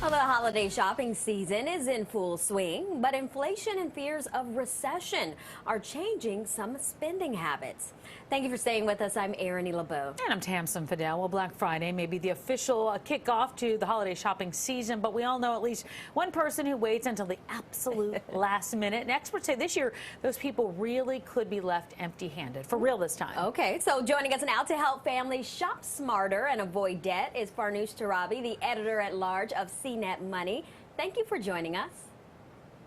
Well, the holiday shopping season is in full swing, but inflation and fears of recession are changing some spending habits. Thank you for staying with us. I'm Erin LeBeau. And I'm Tamsin Fidel. Well, Black Friday may be the official kickoff to the holiday shopping season, but we all know at least one person who waits until the absolute last minute. And experts say this year, those people really could be left empty-handed. For real this time. Okay, so joining us now to help families shop smarter and avoid debt is Farnoosh Torabi, the editor-at-large of CNET Money. Thank you for joining us.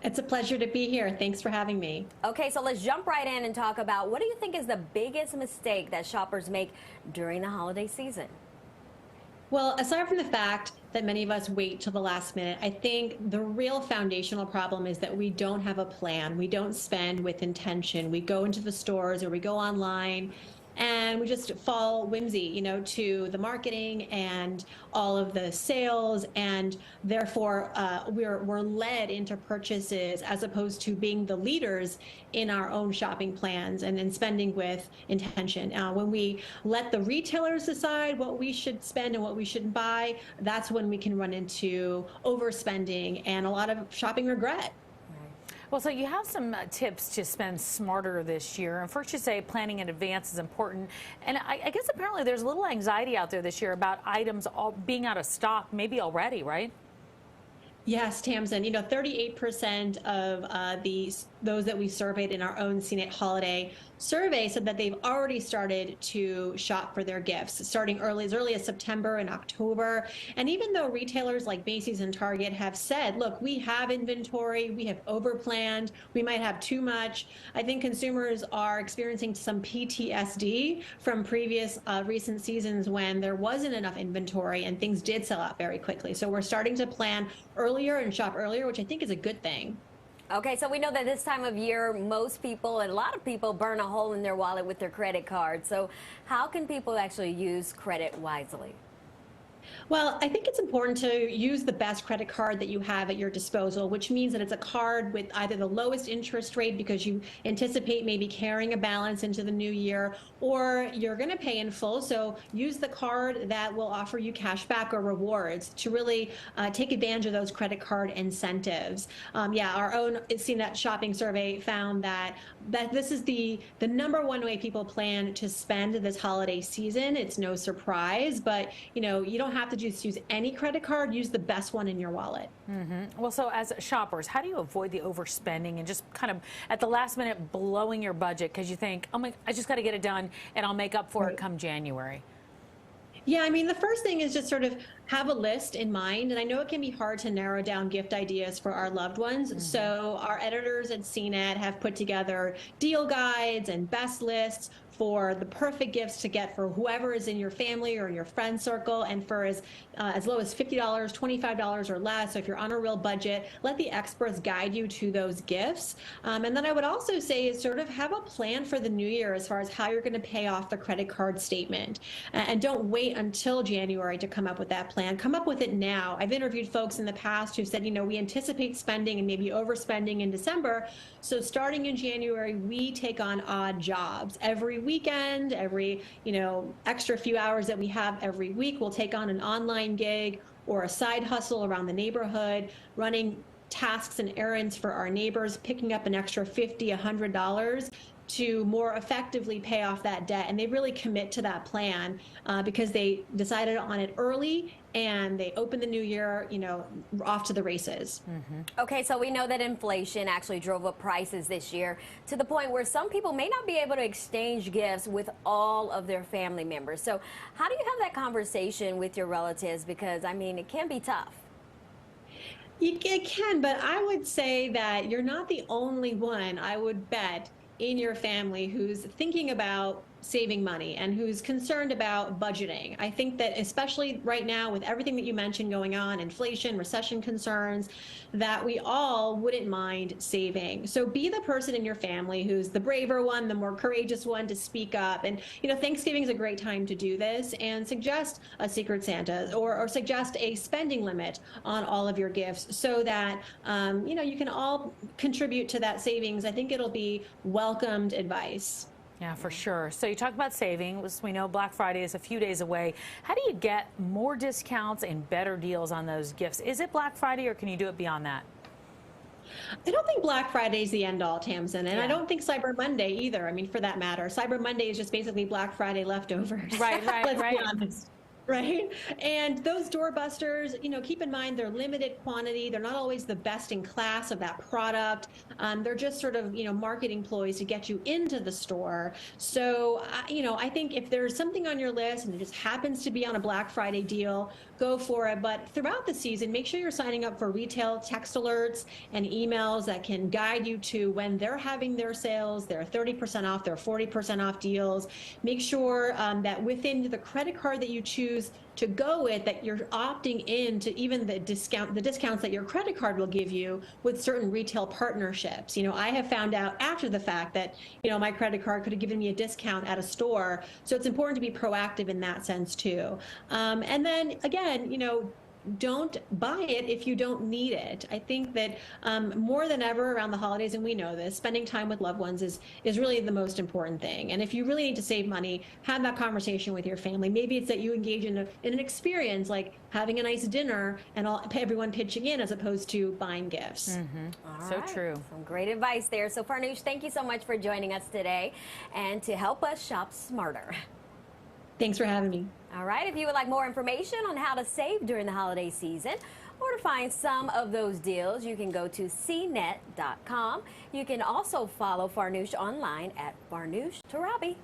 It's a pleasure to be here. Thanks for having me. Okay, so let's jump right in and talk about what do you think is the biggest mistake that shoppers make during the holiday season? Well, aside from the fact that many of us wait till the last minute, I think the real foundational problem is that we don't have a plan. We don't spend with intention. We go into the stores or we go online and we just fall whimsy, to the marketing and all of the sales, and therefore we're led into purchases as opposed to being the leaders in our own shopping plans and spending with intention. When we let the retailers decide what we should spend and what we shouldn't buy, that's when we can run into overspending and a lot of shopping regret. Well, so you have some tips to spend smarter this year. And first you say planning in advance is important. And I guess apparently there's a little anxiety out there this year about items all being out of stock, maybe already, right? Yes, Tamsin, 38% of those that we surveyed in our own CNET holiday survey said that they've already started to shop for their gifts, starting as early as September and October. And even though retailers like Macy's and Target have said, look, we have inventory, we have overplanned, we might have too much, I think consumers are experiencing some PTSD from previous recent seasons when there wasn't enough inventory and things did sell out very quickly. So we're starting to plan earlier and shop earlier, which I think is a good thing. Okay, so we know that this time of year, most people and a lot of people burn a hole in their wallet with their credit card. So how can people actually use credit wisely? Well, I think it's important to use the best credit card that you have at your disposal, which means that it's a card with either the lowest interest rate because you anticipate maybe carrying a balance into the new year, or you're going to pay in full. So use the card that will offer you cash back or rewards to really take advantage of those credit card incentives. Our own CNET shopping survey found that this is the number one way people plan to spend this holiday season. It's no surprise, but you don't have to just use any credit card. Use the best one in your wallet. Well, so as shoppers, how do you avoid the overspending and just kind of at the last minute blowing your budget because you think, oh my, I just got to get it done and I'll make up for it come January? Yeah, I mean, the first thing is just sort of have a list in mind. And I know it can be hard to narrow down gift ideas for our loved ones. So our editors at CNET have put together deal guides and best lists for the perfect gifts to get for whoever is in your family or in your friend circle, and for as low as $50, $25 or less. So if you're on a real budget, let the experts guide you to those gifts. And then I would also say is sort of have a plan for the new year as far as how you're going to pay off the credit card statement. And don't wait until January to come up with that plan. Come up with it now. I've interviewed folks in the past who said, we anticipate spending and maybe overspending in December. So starting in January, we take on odd jobs. Every weekend, every extra few hours that we have every week, we'll take on an online gig or a side hustle around the neighborhood, running tasks and errands for our neighbors, picking up an extra $50, $100 to more effectively pay off that debt. And they really commit to that plan because they decided on it early and they open the new year, off to the races. Okay, so we know that inflation actually drove up prices this year to the point where some people may not be able to exchange gifts with all of their family members. So how do you have that conversation with your relatives? Because, I mean, it can be tough. It can, but I would say that you're not the only one, I would bet, in your family who's thinking about saving money and who's concerned about budgeting. I think that especially right now with everything that you mentioned going on, inflation, recession concerns, that we all wouldn't mind saving. So be the person in your family who's the braver one, the more courageous one to speak up. And, Thanksgiving is a great time to do this, and suggest a Secret Santa or suggest a spending limit on all of your gifts so that, you can all contribute to that savings. I think it'll be welcomed advice. Yeah, for sure. So you talked about saving. We know Black Friday is a few days away. How do you get more discounts and better deals on those gifts? Is it Black Friday or can you do it beyond that? I don't think Black Friday is the end all, Tamsin, and I Yeah. don't think Cyber Monday either. I mean, for that matter, Cyber Monday is just basically Black Friday leftovers. Right, Let's right. be honest. Right? And those doorbusters, keep in mind they're limited quantity. They're not always the best in class of that product. They're just sort of, marketing ploys to get you into the store. So, I think if there's something on your list and it just happens to be on a Black Friday deal, go for it. But throughout the season, make sure you're signing up for retail text alerts and emails that can guide you to when they're having their sales, their 30% off, their 40% off deals. Make sure that within the credit card that you choose to go with, that you're opting in to even the discounts that your credit card will give you with certain retail partnerships. I have found out after the fact that, my credit card could have given me a discount at a store. So it's important to be proactive in that sense too. And then again, don't buy it if you don't need it. I think that more than ever around the holidays, and we know this, spending time with loved ones is really the most important thing. And if you really need to save money, have that conversation with your family. Maybe it's that you engage in an experience like having a nice dinner and everyone pitching in as opposed to buying gifts. All So right. true. Some great advice there. So Farnoosh, thank you so much for joining us today and to help us shop smarter. Thanks for having me. All right, if you would like more information on how to save during the holiday season or to find some of those deals, you can go to cnet.com. You can also follow Farnoosh online at Farnoosh Torabi.